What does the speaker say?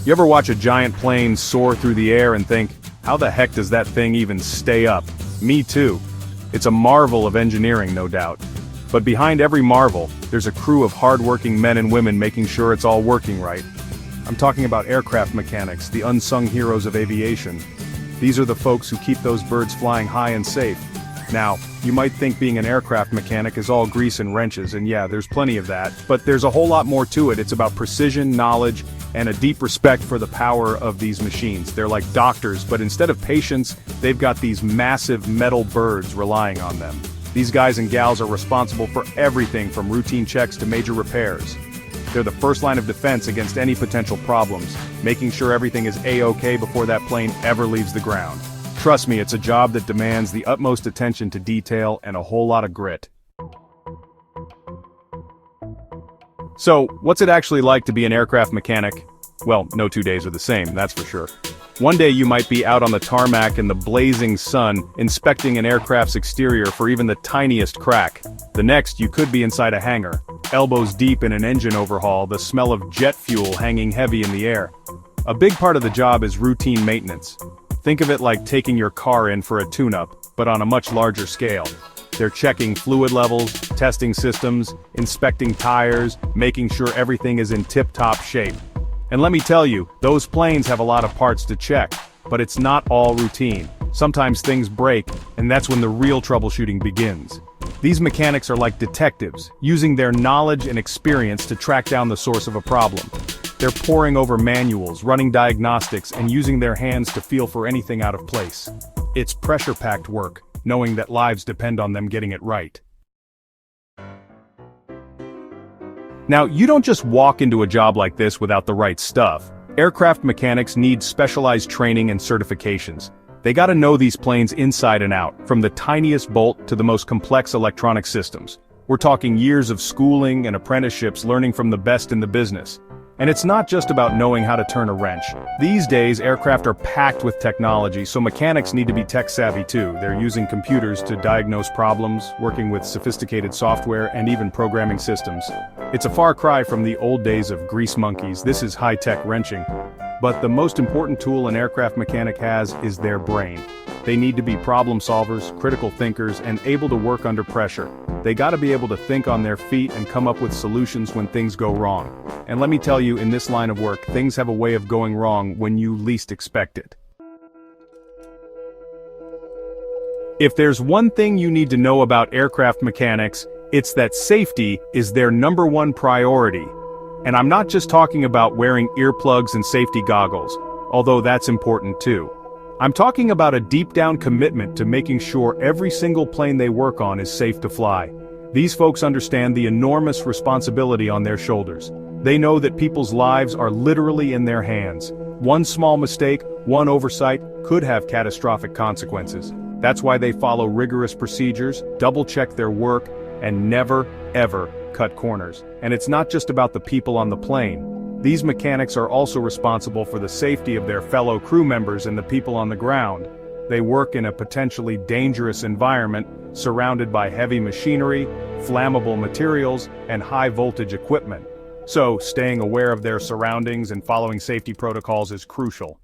You ever watch a giant plane soar through the air and think, how the heck does that thing even stay up? Me too. It's a marvel of engineering, no doubt. But behind every marvel, there's a crew of hard-working men and women making sure it's all working right. I'm talking about aircraft mechanics, the unsung heroes of aviation. These are the folks who keep those birds flying high and safe. Now, you might think being an aircraft mechanic is all grease and wrenches, and yeah, there's plenty of that, but there's a whole lot more to it. It's about precision, knowledge, and a deep respect for the power of these machines. They're like doctors, but instead of patients, they've got these massive metal birds relying on them. These guys and gals are responsible for everything from routine checks to major repairs. They're the first line of defense against any potential problems, making sure everything is A-OK before that plane ever leaves the ground. Trust me, it's a job that demands the utmost attention to detail and a whole lot of grit. So, what's it actually like to be an aircraft mechanic? Well, no 2 days are the same, that's for sure. One day you might be out on the tarmac in the blazing sun, inspecting an aircraft's exterior for even the tiniest crack. The next, you could be inside a hangar, elbows deep in an engine overhaul, the smell of jet fuel hanging heavy in the air. A big part of the job is routine maintenance. Think of it like taking your car in for a tune-up, but on a much larger scale. They're checking fluid levels, testing systems, inspecting tires, making sure everything is in tip-top shape. And let me tell you, those planes have a lot of parts to check, but it's not all routine. Sometimes things break, and that's when the real troubleshooting begins. These mechanics are like detectives, using their knowledge and experience to track down the source of a problem. They're poring over manuals, running diagnostics, and using their hands to feel for anything out of place. It's pressure-packed work, knowing that lives depend on them getting it right. Now, you don't just walk into a job like this without the right stuff. Aircraft mechanics need specialized training and certifications. They gotta know these planes inside and out, from the tiniest bolt to the most complex electronic systems. We're talking years of schooling and apprenticeships learning from the best in the business. And it's not just about knowing how to turn a wrench. These days, aircraft are packed with technology, so mechanics need to be tech-savvy too. They're using computers to diagnose problems, working with sophisticated software, and even programming systems. It's a far cry from the old days of grease monkeys. This is high-tech wrenching. But the most important tool an aircraft mechanic has is their brain. They need to be problem solvers, critical thinkers, and able to work under pressure. They gotta be able to think on their feet and come up with solutions when things go wrong. And let me tell you, in this line of work, things have a way of going wrong when you least expect it. If there's one thing you need to know about aircraft mechanics, it's that safety is their #1 priority. And I'm not just talking about wearing earplugs and safety goggles, although that's important too. I'm talking about a deep-down commitment to making sure every single plane they work on is safe to fly. These folks understand the enormous responsibility on their shoulders. They know that people's lives are literally in their hands. One small mistake, one oversight, could have catastrophic consequences. That's why they follow rigorous procedures, double-check their work, and never, ever cut corners. And it's not just about the people on the plane. These mechanics are also responsible for the safety of their fellow crew members and the people on the ground. They work in a potentially dangerous environment, surrounded by heavy machinery, flammable materials, and high-voltage equipment. So, staying aware of their surroundings and following safety protocols is crucial.